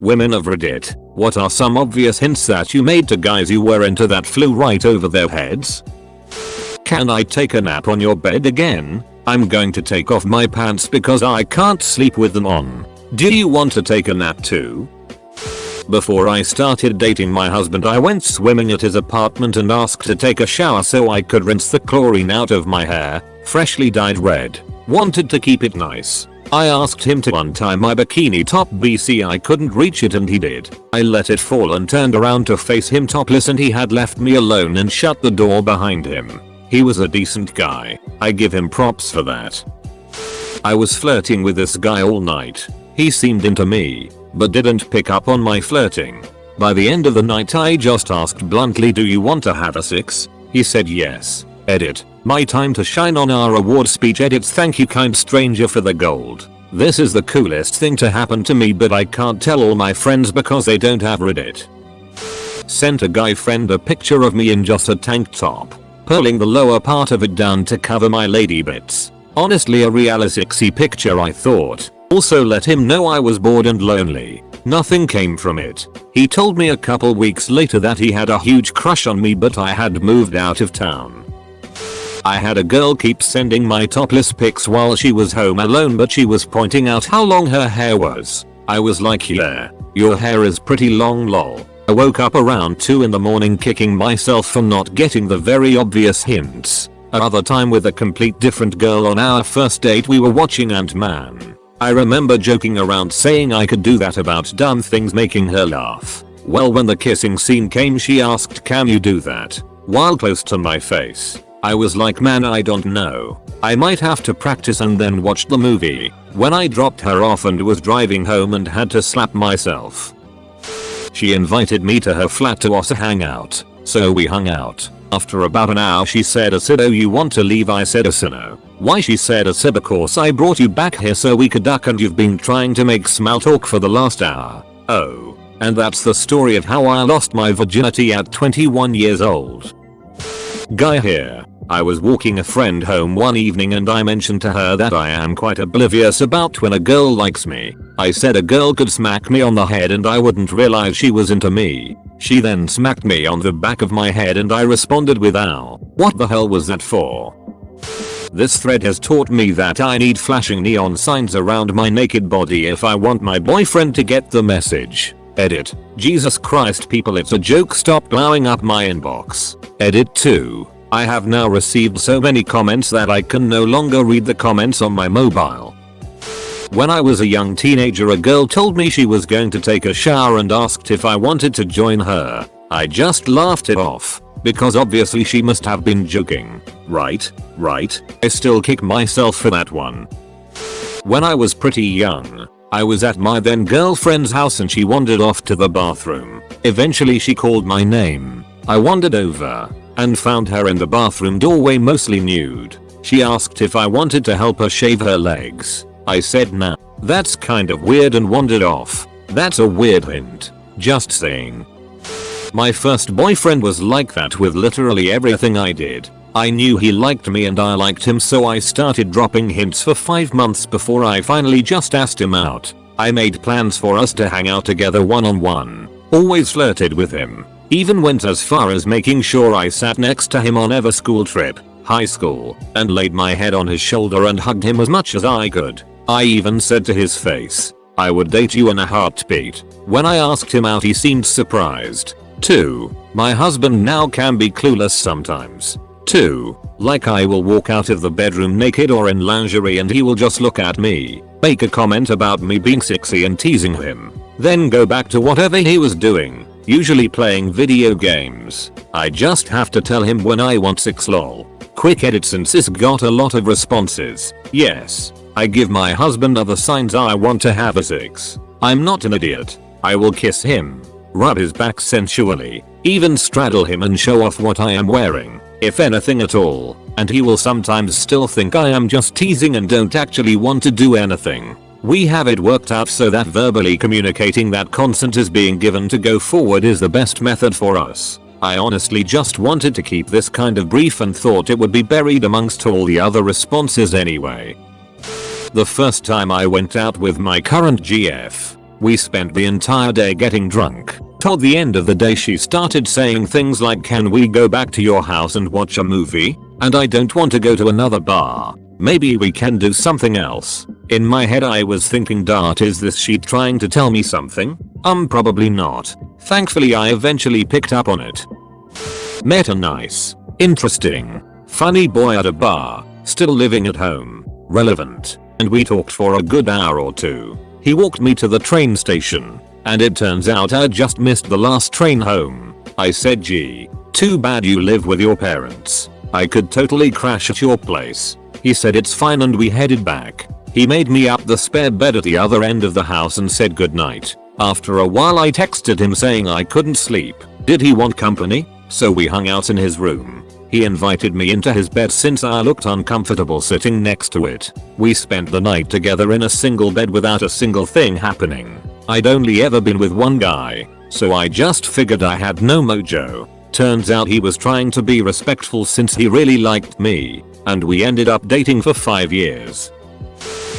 Women of Reddit, what are some obvious hints that you made to guys you were into that flew right over their heads? Can I take a nap on your bed again? I'm going to take off my pants because I can't sleep with them on. Do you want to take a nap too? Before I started dating my husband, I went swimming at his apartment and asked to take a shower so I could rinse the chlorine out of my hair, freshly dyed red. Wanted to keep it nice. I asked him to untie my bikini top BC I couldn't reach it and he did. I let it fall and turned around to face him topless and he had left me alone and shut the door behind him. He was a decent guy. I give him props for that. I was flirting with this guy all night. He seemed into me, but didn't pick up on my flirting. By the end of the night I just asked bluntly, do you want to have a six? He said yes. Edit. My time to shine on our award speech. Edit. Thank you kind stranger for the gold. This is the coolest thing to happen to me, but I can't tell all my friends because they don't have Reddit. Sent a guy friend a picture of me in just a tank top, pulling the lower part of it down to cover my lady bits. Honestly a realistic picture I thought. Also let him know I was bored and lonely. Nothing came from it. He told me a couple weeks later that he had a huge crush on me but I had moved out of town. I had a girl keep sending my topless pics while she was home alone, but she was pointing out how long her hair was. I was like, yeah, your hair is pretty long lol. I woke up around 2 in the morning kicking myself for not getting the very obvious hints. Another time with a complete different girl on our first date we were watching Ant-Man. I remember joking around saying I could do that about dumb things, making her laugh. Well, when the kissing scene came she asked, can you do that? While close to my face. I was like, man, I don't know. I might have to practice, and then watched the movie. When I dropped her off and was driving home and had to slap myself. She invited me to her flat to also hang out. So we hung out. After about an hour she said, "Oh, you want to leave?" I said, "No." Why? She said, "Because I brought you back here so we could duck and you've been trying to make small talk for the last hour." Oh. And that's the story of how I lost my virginity at 21 years old. Guy here. I was walking a friend home one evening and I mentioned to her that I am quite oblivious about when a girl likes me. I said a girl could smack me on the head and I wouldn't realize she was into me. She then smacked me on the back of my head and I responded with, "Ow, what the hell was that for?" This thread has taught me that I need flashing neon signs around my naked body if I want my boyfriend to get the message. Edit. Jesus Christ people, it's a joke, stop blowing up my inbox. Edit 2. I have now received so many comments that I can no longer read the comments on my mobile. When I was a young teenager, a girl told me she was going to take a shower and asked if I wanted to join her. I just laughed it off, because obviously she must have been joking. Right? I still kick myself for that one. When I was pretty young, I was at my then girlfriend's house and she wandered off to the bathroom. Eventually she called my name. I wandered over and found her in the bathroom doorway mostly nude. She asked if I wanted to help her shave her legs. I said nah. That's kind of weird and wandered off. That's a weird hint. Just saying. My first boyfriend was like that with literally everything I did. I knew he liked me and I liked him, so I started dropping hints for 5 months before I finally just asked him out. I made plans for us to hang out together one-on-one. Always flirted with him. Even went as far as making sure I sat next to him on every school trip, high school, and laid my head on his shoulder and hugged him as much as I could. I even said to his face, "I would date you in a heartbeat." When I asked him out he seemed surprised. 2. My husband now can be clueless sometimes. 2. Like I will walk out of the bedroom naked or in lingerie and he will just look at me, make a comment about me being sexy and teasing him, then go back to whatever he was doing, usually playing video games. I just have to tell him when I want sex lol. Quick edit since this got a lot of responses. Yes, I give my husband other signs I want to have a sex. I'm not an idiot. I will kiss him, rub his back sensually, even straddle him and show off what I am wearing, if anything at all, and he will sometimes still think I am just teasing and don't actually want to do anything. We have it worked out so that verbally communicating that consent is being given to go forward is the best method for us. I honestly just wanted to keep this kind of brief and thought it would be buried amongst all the other responses anyway. The first time I went out with my current GF, We spent the entire day getting drunk. Toward the end of the day she started saying things like, can we go back to your house and watch a movie? And I don't want to go to another bar. Maybe we can do something else. In my head I was thinking, dart, is this she trying to tell me something? Probably not. Thankfully I eventually picked up on it. Met a nice, interesting, funny boy at a bar, still living at home, relevant, and we talked for a good hour or two. He walked me to the train station, and it turns out I just missed the last train home. I said, gee, too bad you live with your parents. I could totally crash at your place. He said it's fine and we headed back. He made me up the spare bed at the other end of the house and said goodnight. After a while I texted him saying I couldn't sleep. Did he want company? So we hung out in his room. He invited me into his bed since I looked uncomfortable sitting next to it. We spent the night together in a single bed without a single thing happening. I'd only ever been with one guy, so I just figured I had no mojo. Turns out he was trying to be respectful since he really liked me, and we ended up dating for 5 years.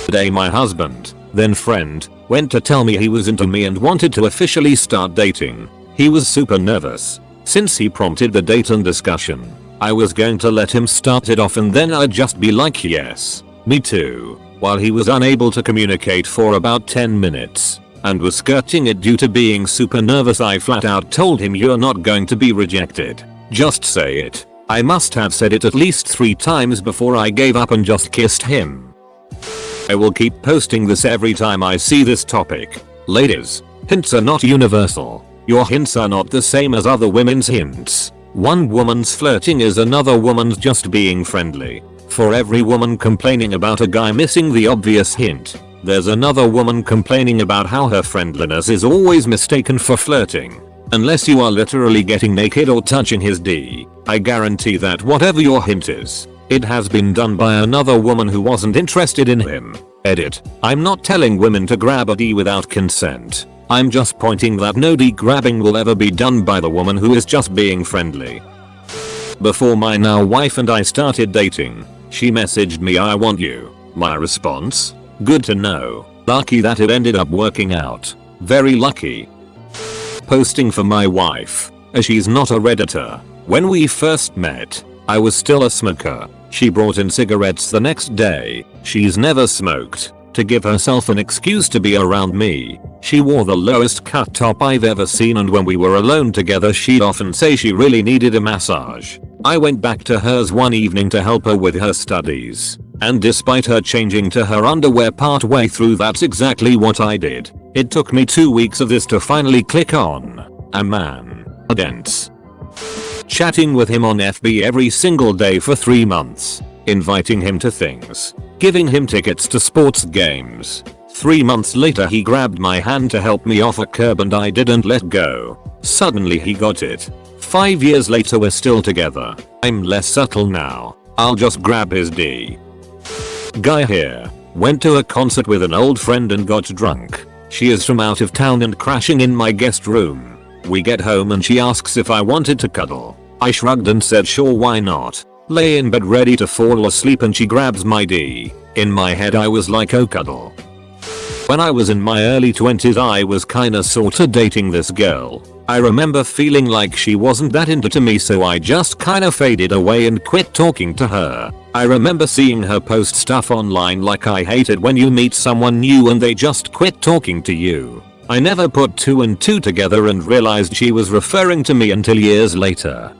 Today my husband, then friend, went to tell me he was into me and wanted to officially start dating. He was super nervous. Since he prompted the date and discussion, I was going to let him start it off and then I'd just be like, yes, me too, while he was unable to communicate for about 10 minutes and was skirting it due to being super nervous. I flat out told him, you're not going to be rejected. Just say it. I must have said it at least 3 times before I gave up and just kissed him. I will keep posting this every time I see this topic. Ladies, hints are not universal. Your hints are not the same as other women's hints. One woman's flirting is another woman's just being friendly. For every woman complaining about a guy missing the obvious hint, there's another woman complaining about how her friendliness is always mistaken for flirting. Unless you are literally getting naked or touching his D, I guarantee that whatever your hint is, it has been done by another woman who wasn't interested in him. Edit. I'm not telling women to grab a D without consent. I'm just pointing that no D grabbing will ever be done by the woman who is just being friendly. Before my now wife and I started dating, she messaged me, I want you. My response? Good to know. Lucky that it ended up working out. Very lucky. Posting for my wife, as she's not a redditor. When we first met, I was still a smoker. She brought in cigarettes the next day. She's never smoked. To give herself an excuse to be around me, she wore the lowest cut top I've ever seen, and when we were alone together she'd often say she really needed a massage. I went back to hers one evening to help her with her studies, and despite her changing to her underwear partway through, that's exactly what I did. It took me 2 weeks of this to finally click on a man. Dense. Chatting with him on FB every single day for 3 months, inviting him to things, giving him tickets to sports games. 3 months later he grabbed my hand to help me off a curb and I didn't let go. Suddenly he got it. 5 years later we're still together. I'm less subtle now. I'll just grab his D. Guy here. Went to a concert with an old friend and got drunk. She is from out of town and crashing in my guest room. We get home and she asks if I wanted to cuddle. I shrugged and said sure, why not. Lay in bed ready to fall asleep and she grabs my D. In my head I was like, oh cuddle. When I was in my early 20s I was kinda sorta dating this girl. I remember feeling like she wasn't that into me, so I just kinda faded away and quit talking to her. I remember seeing her post stuff online like, I hate it when you meet someone new and they just quit talking to you. I never put 2 and 2 together and realized she was referring to me until years later.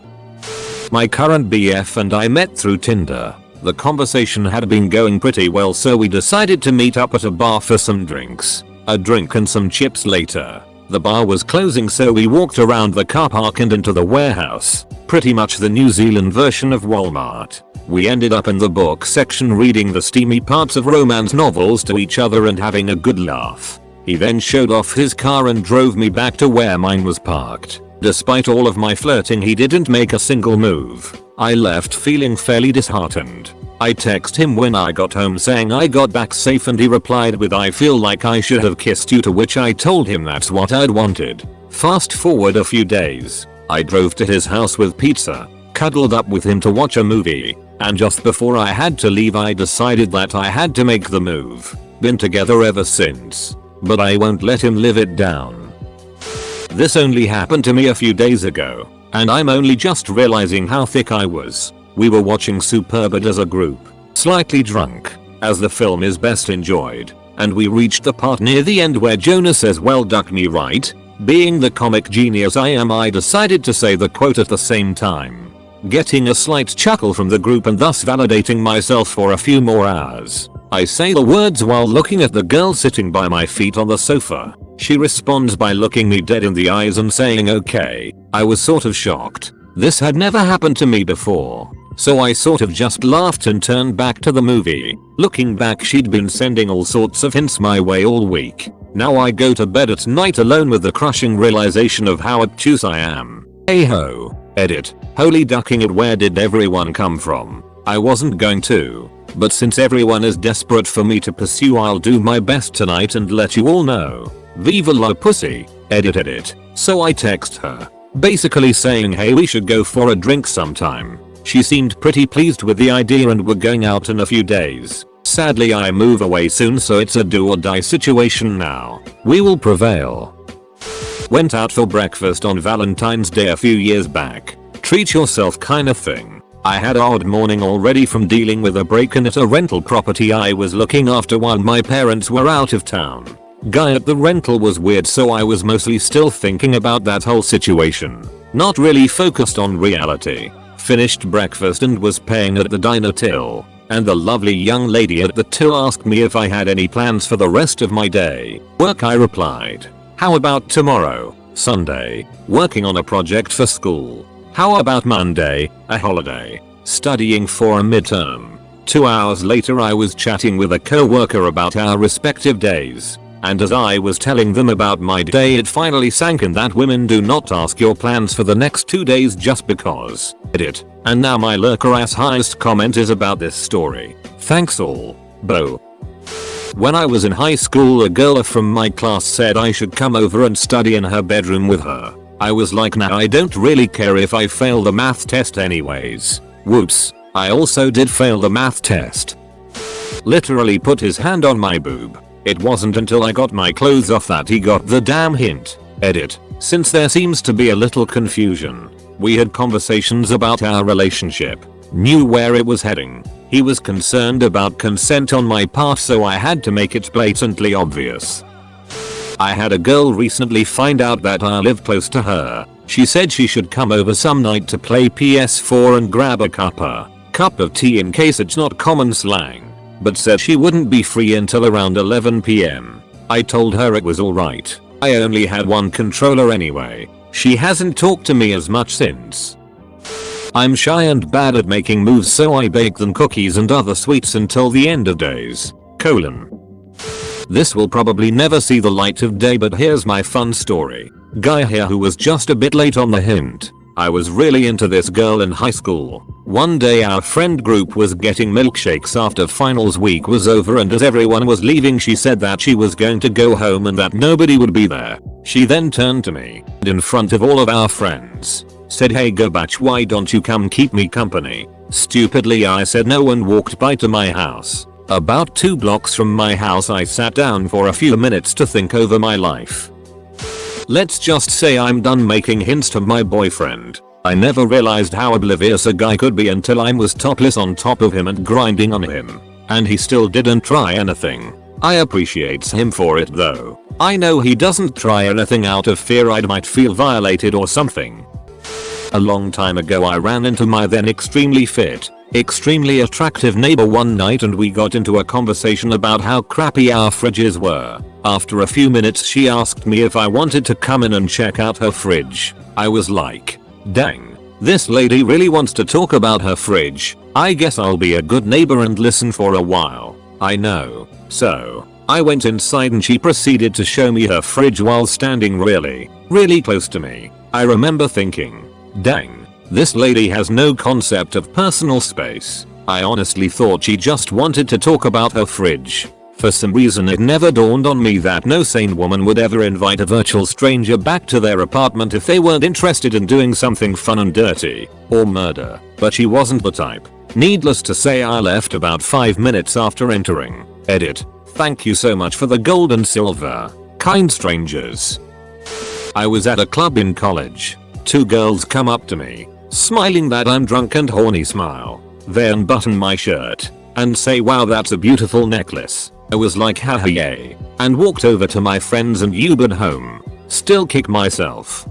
My current BF and I met through Tinder. The conversation had been going pretty well, so we decided to meet up at a bar for some drinks. A drink and some chips later, the bar was closing, so we walked around the car park and into the warehouse. Pretty much the New Zealand version of Walmart. We ended up in the book section reading the steamy parts of romance novels to each other and having a good laugh. He then showed off his car and drove me back to where mine was parked. Despite all of my flirting, he didn't make a single move. I left feeling fairly disheartened. I texted him when I got home saying I got back safe and he replied with, I feel like I should have kissed you, to which I told him that's what I'd wanted. Fast forward a few days, I drove to his house with pizza, cuddled up with him to watch a movie, and just before I had to leave I decided that I had to make the move. Been together ever since. but I won't let him live it down. This only happened to me a few days ago, and I'm only just realizing how thick I was. We were watching Superbad as a group, slightly drunk, as the film is best enjoyed, and we reached the part near the end where Jonah says, "Well, duck me right." Being the comic genius I am, I decided to say the quote at the same time, getting a slight chuckle from the group and thus validating myself for a few more hours. I say the words while looking at the girl sitting by my feet on the sofa. She responds by looking me dead in the eyes and saying okay. I was sort of shocked. This had never happened to me before, so I sort of just laughed and turned back to the movie. Looking back, she'd been sending all sorts of hints my way all week. Now I go to bed at night alone with the crushing realization of how obtuse I am. Hey ho. Edit. Holy ducking it, where did everyone come from? I wasn't going to, but since everyone is desperate for me to pursue, I'll do my best tonight and let you all know. Viva la pussy. Edit. So I text her, basically saying, hey, we should go for a drink sometime. She seemed pretty pleased with the idea and we're going out in a few days. Sadly, I move away soon, so it's a do or die situation now. We will prevail. Went out for breakfast on Valentine's Day a few years back. Treat yourself kind of thing. I had an odd morning already from dealing with a break-in at a rental property I was looking after while my parents were out of town. Guy at the rental was weird, so I was mostly still thinking about that whole situation, not really focused on reality. Finished breakfast and was paying at the diner till, and the lovely young lady at the till asked me if I had any plans for the rest of my day. Work, I replied. How about tomorrow, Sunday? Working on a project for school. How about Monday, a holiday? Studying for a midterm. 2 hours later, I was chatting with a co-worker about our respective days. And as I was telling them about my day, it finally sank in that women do not ask your plans for the next 2 days just because. Edit. And now my lurker ass highest comment is about this story. Thanks all, bro. When I was in high school, a girl from my class said I should come over and study in her bedroom with her. I was like, nah, I don't really care if I fail the math test anyways. Whoops, I also did fail the math test. Literally put his hand on my boob. It wasn't until I got my clothes off that he got the damn hint. Edit. Since there seems to be a little confusion, we had conversations about our relationship, knew where it was heading. He was concerned about consent on my part, so I had to make it blatantly obvious. I had a girl recently find out that I live close to her. She said she should come over some night to play PS4 and grab a cup of tea in case it's not common slang, but said she wouldn't be free until around 11 PM. I told her it was alright. I only had one controller anyway. She hasn't talked to me as much since. I'm shy and bad at making moves, so I bake them cookies and other sweets until the end of days. This will probably never see the light of day, but here's my fun story. Guy here who was just a bit late on the hint. I was really into this girl in high school. One day our friend group was getting milkshakes after finals week was over, and as everyone was leaving, she said that she was going to go home and that nobody would be there. She then turned to me and in front of all of our friends said, hey go batch, why don't you come keep me company? Stupidly I said no and walked by to my house. About 2 blocks from my house, I sat down for a few minutes to think over my life. Let's just say I'm done making hints to my boyfriend. I never realized how oblivious a guy could be until I was topless on top of him and grinding on him. And he still didn't try anything. I appreciate him for it though. I know he doesn't try anything out of fear I might feel violated or something. A long time ago, I ran into my then extremely fit, extremely attractive neighbor one night and we got into a conversation about how crappy our fridges were. After a few minutes, she asked me if I wanted to come in and check out her fridge. I was like, dang, this lady really wants to talk about her fridge. I guess I'll be a good neighbor and listen for a while. I know. So I went inside and she proceeded to show me her fridge while standing really close to me. I remember thinking, dang, this lady has no concept of personal space. I honestly thought she just wanted to talk about her fridge. For some reason it never dawned on me that no sane woman would ever invite a virtual stranger back to their apartment if they weren't interested in doing something fun and dirty, or murder, but she wasn't the type. Needless to say, I left about 5 minutes after entering. Edit. Thank you so much for the gold and silver, kind strangers. I was at a club in college. 2 girls come up to me, smiling that I'm drunk and horny smile, then button my shirt and say, wow, that's a beautiful necklace. I was like, haha yay, and walked over to my friends and Ubered home. Still kick myself.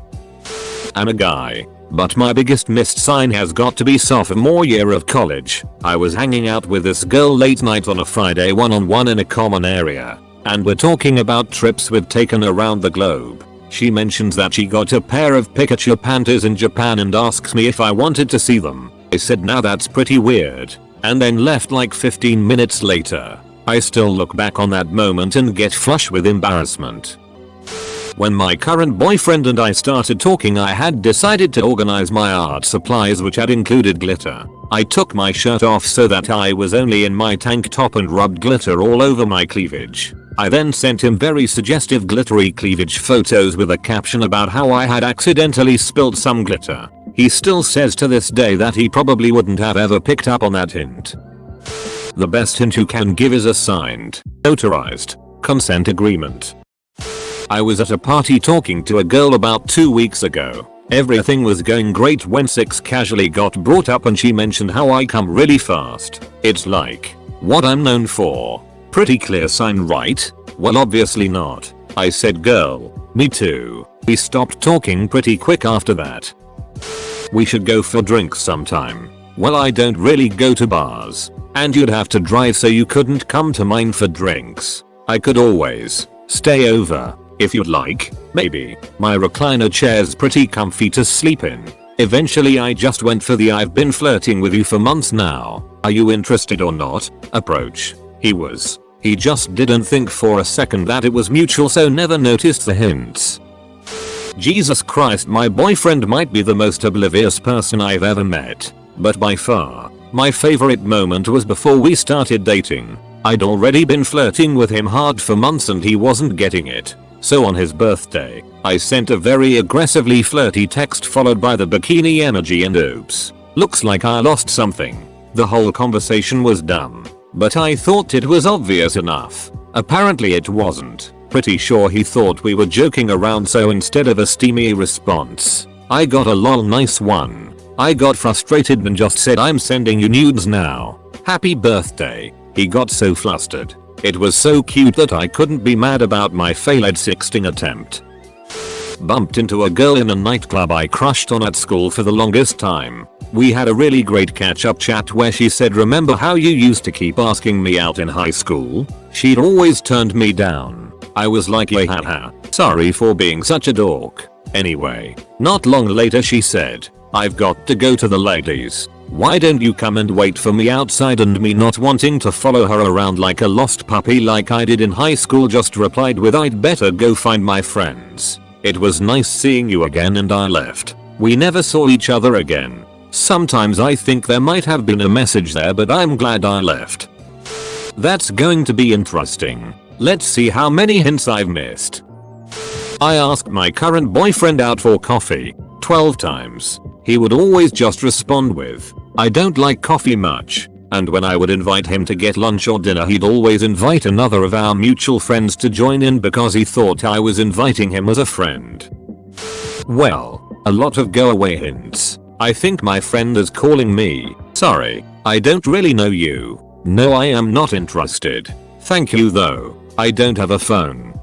I'm a guy, but my biggest missed sign has got to be sophomore year of college. I was hanging out with this girl late night on a Friday one-on-one in a common area, and we're talking about trips we've taken around the globe. She mentions that she got a pair of Pikachu panties in Japan and asks me if I wanted to see them. I said now that's pretty weird, and then left like 15 minutes later. I still look back on that moment and get flush with embarrassment. When my current boyfriend and I started talking, I had decided to organize my art supplies, which had included glitter. I took my shirt off so that I was only in my tank top and rubbed glitter all over my cleavage. I then sent him very suggestive glittery cleavage photos with a caption about how I had accidentally spilled some glitter. He still says to this day that he probably wouldn't have ever picked up on that hint. The best hint you can give is a signed, notarized consent agreement. I was at a party talking to a girl about 2 weeks ago. Everything was going great when sex casually got brought up and she mentioned how I come really fast. It's like what I'm known for. Pretty clear sign, right? Well, obviously not. I said, girl, me too. We stopped talking pretty quick after that. We should go for drinks sometime. Well, I don't really go to bars, and you'd have to drive, so you couldn't come to mine for drinks. I could always stay over if you'd like, maybe. My recliner chair's pretty comfy to sleep in. Eventually I just went for the "I've been flirting with you for months now, are you interested or not" approach. He just didn't think for a second that it was mutual, so never noticed the hints. Jesus Christ, my boyfriend might be the most oblivious person I've ever met, but by far, my favorite moment was before we started dating. I'd already been flirting with him hard for months and he wasn't getting it. So on his birthday, I sent a very aggressively flirty text followed by the bikini emoji and oops, looks like I lost something. The whole conversation was dumb, but I thought it was obvious enough. Apparently it wasn't. Pretty sure he thought we were joking around, so instead of a steamy response, I got a lol nice one. I got frustrated and just said, I'm sending you nudes now. Happy birthday. He got so flustered. It was so cute that I couldn't be mad about my failed sexting attempt. Bumped into a girl in a nightclub I crushed on at school for the longest time. We had a really great catch-up chat where she said, remember how you used to keep asking me out in high school? She'd always turned me down. I was like, yeah haha, sorry for being such a dork. Anyway, not long later she said, I've got to go to the ladies. Why don't you come and wait for me outside? And me, not wanting to follow her around like a lost puppy like I did in high school, just replied with, I'd better go find my friends. It was nice seeing you again, and I left. We never saw each other again. Sometimes I think there might have been a message there, but I'm glad I left. That's going to be interesting. Let's see how many hints I've missed. I asked my current boyfriend out for coffee 12 times. He would always just respond with, I don't like coffee much. And when I would invite him to get lunch or dinner, he'd always invite another of our mutual friends to join in because he thought I was inviting him as a friend. Well, a lot of go away hints. I think my friend is calling me. Sorry, I don't really know you. No, I am not interested. Thank you though. I don't have a phone.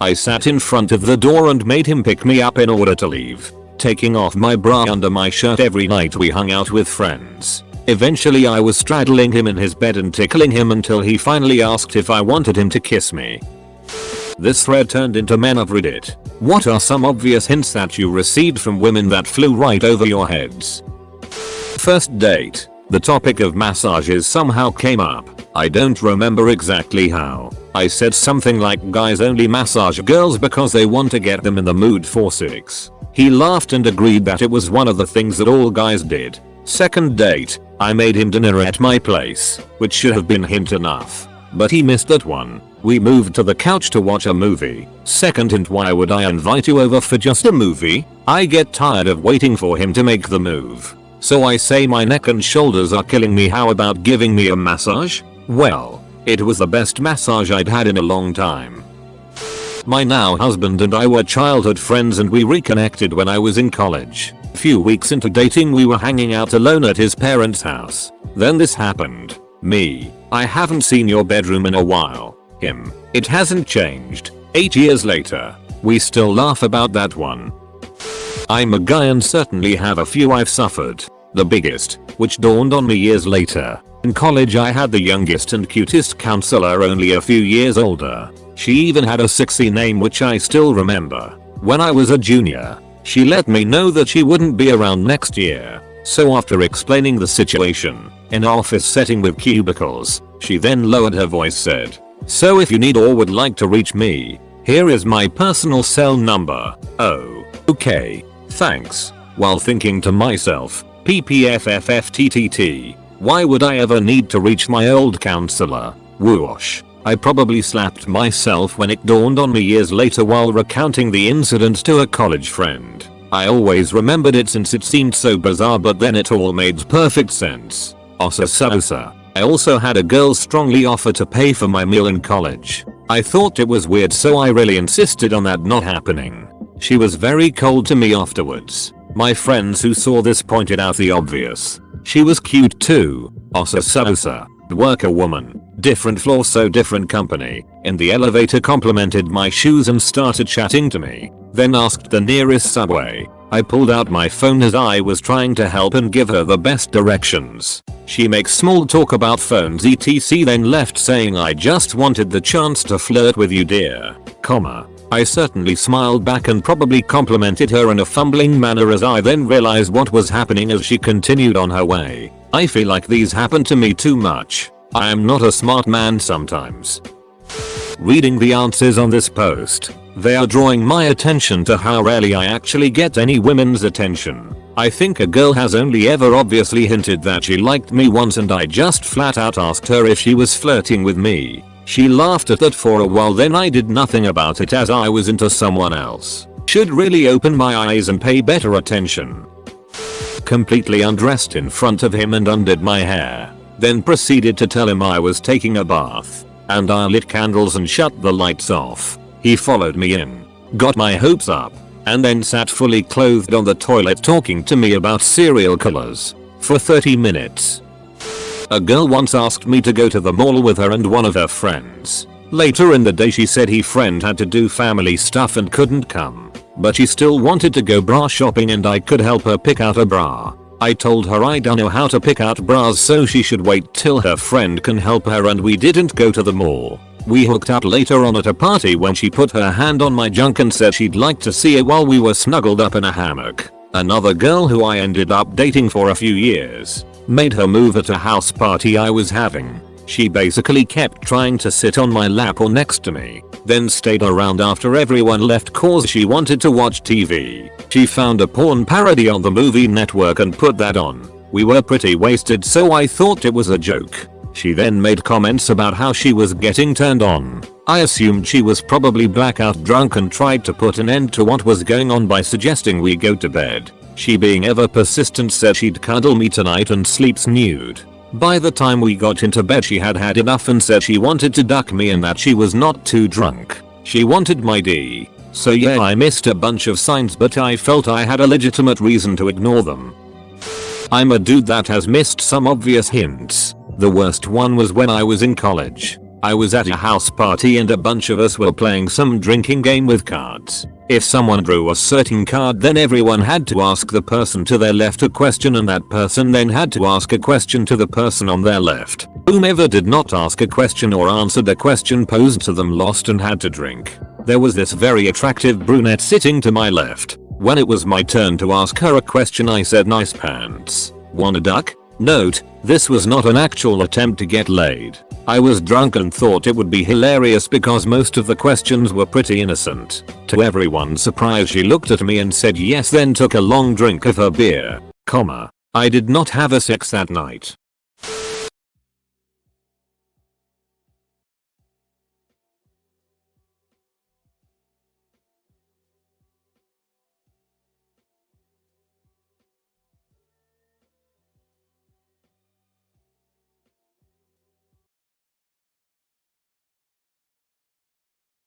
I sat in front of the door and made him pick me up in order to leave, taking off my bra under my shirt every night we hung out with friends. Eventually I was straddling him in his bed and tickling him until he finally asked if I wanted him to kiss me. This thread turned into men of Reddit. What are some obvious hints that you received from women that flew right over your heads? First date. The topic of massages somehow came up. I don't remember exactly how. I said something like, guys only massage girls because they want to get them in the mood for sex. He laughed and agreed that it was one of the things that all guys did. Second date. I made him dinner at my place, which should have been hint enough. But he missed that one. We moved to the couch to watch a movie. Second hint, why would I invite you over for just a movie? I get tired of waiting for him to make the move. So I say, my neck and shoulders are killing me, how about giving me a massage? Well, It was the best massage I'd had in a long time. My now husband and I were childhood friends and we reconnected when I was in college. Few weeks into dating we were hanging out alone at his parents' house. Then this happened. Me: I haven't seen your bedroom in a while. Him: it hasn't changed. 8 years later. We still laugh about that one. I'm a guy and certainly have a few I've suffered. The biggest, which dawned on me years later. In college I had the youngest and cutest counselor only a few years older. She even had a sexy name which I still remember. When I was a junior, she let me know that she wouldn't be around next year. So after explaining the situation, in an office setting with cubicles, she then lowered her voice said, "So if you need or would like to reach me, here is my personal cell number." Oh, okay, thanks. While thinking to myself, PPFFFTTT, why would I ever need to reach my old counselor? Whoosh. I probably slapped myself when it dawned on me years later while recounting the incident to a college friend. I always remembered it since it seemed so bizarre, but then it all made perfect sense. Osa. I also had a girl strongly offer to pay for my meal in college. I thought it was weird, so I really insisted on that not happening. She was very cold to me afterwards. My friends who saw this pointed out the obvious. She was cute too. Osa. Worker woman. Different floor so different company. In the elevator complimented my shoes and started chatting to me. Then asked the nearest subway. I pulled out my phone as I was trying to help and give her the best directions. She makes small talk about phones etc, then left saying, "I just wanted the chance to flirt with you, dear." I certainly smiled back and probably complimented her in a fumbling manner as I then realized what was happening as she continued on her way. I feel like these happen to me too much. I am not a smart man sometimes. Reading the answers on this post, they are drawing my attention to how rarely I actually get any women's attention. I think a girl has only ever obviously hinted that she liked me once and I just flat out asked her if she was flirting with me. She laughed at that for a while, then I did nothing about it as I was into someone else. Should really open my eyes and pay better attention. Completely undressed in front of him and undid my hair. Then proceeded to tell him I was taking a bath. And I lit candles and shut the lights off. He followed me in, got my hopes up, and then sat fully clothed on the toilet talking to me about serial killers for 30 minutes. A girl once asked me to go to the mall with her and one of her friends. Later in the day she said her friend had to do family stuff and couldn't come, but she still wanted to go bra shopping and I could help her pick out a bra. I told her I don't know how to pick out bras, so she should wait till her friend can help her, and we didn't go to the mall. We hooked up later on at a party when she put her hand on my junk and said she'd like to see it while we were snuggled up in a hammock. Another girl who I ended up dating for a few years made her move at a house party I was having. She basically kept trying to sit on my lap or next to me, then stayed around after everyone left cause she wanted to watch TV. She found a porn parody on the movie network and put that on. We were pretty wasted, so I thought it was a joke. She then made comments about how she was getting turned on. I assumed she was probably blackout drunk and tried to put an end to what was going on by suggesting we go to bed. She, being ever persistent, said she'd cuddle me tonight and sleeps nude. By the time we got into bed she had had enough and said she wanted to duck me and that she was not too drunk. She wanted my D. So yeah, I missed a bunch of signs, but I felt I had a legitimate reason to ignore them. I'm a dude that has missed some obvious hints. The worst one was when I was in college. I was at a house party and a bunch of us were playing some drinking game with cards. If someone drew a certain card, then everyone had to ask the person to their left a question, and that person then had to ask a question to the person on their left. Whomever did not ask a question or answered a question posed to them lost and had to drink. There was this very attractive brunette sitting to my left. When it was my turn to ask her a question, I said, "Nice pants. Wanna duck?" Note, this was not an actual attempt to get laid. I was drunk and thought it would be hilarious because most of the questions were pretty innocent. To everyone's surprise, she looked at me and said yes, then took a long drink of her beer. I did not have a sex that night.